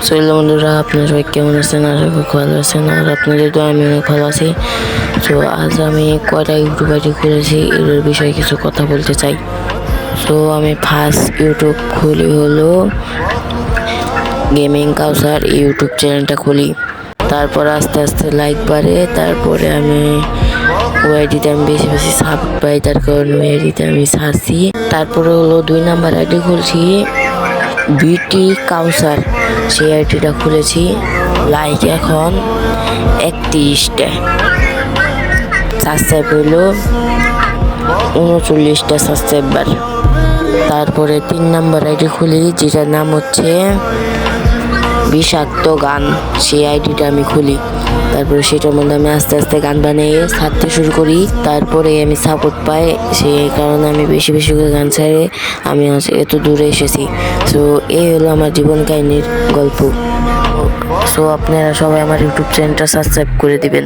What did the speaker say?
Hello বন্ধুরা, আপনারা সবাই কেমন আছেন? আশা করি ভালো আছেন। আর আপনাদের তো আমি অনেক ভালো আছি। তো আজ আমি কয়টা ইউটিউব আইডি খুলেছি এর বিষয়ে কিছু কথা বলতে চাই। তো আমি ফার্স্ট ইউটিউব খুলি হলো গেমিং কাউসার ইউটিউব চ্যানেলটা খুলি। তারপর আস্তে আস্তে লাইক বাড়ে, তারপরে আমি ওই আইডিতে আমি বেশি বেশি সাব পাই, তার কারণে ওই আইডিতে আমি ছাড়ছি। তারপরে হলো 2 নাম্বার আইডি খুলছি বিটি কাউসার, সেই আইডিটা খুলেছি। লাইক এখন 31টা, সাবস্ক্রাইব হইলো 39টা সাবস্ক্রাইবার। তারপরে 3 নাম্বার আইডি খুলি, যেটার নাম হচ্ছে বিষাক্ত গান, সেই আইডিটা আমি খুলি। তারপরে সেটার মধ্যে আমি আস্তে আস্তে গান বানিয়ে ছাড়তে শুরু করি। তারপরে আমি সাপোর্ট পাই, সেই কারণে আমি বেশি বেশি করে গান ছাড়ে আমি এত দূরে এসেছি। সো এই হলো আমার জীবন কাহিনীর গল্প। সো আপনারা সবাই আমার ইউটিউব চ্যানেলটা সাবস্ক্রাইব করে দিবেন।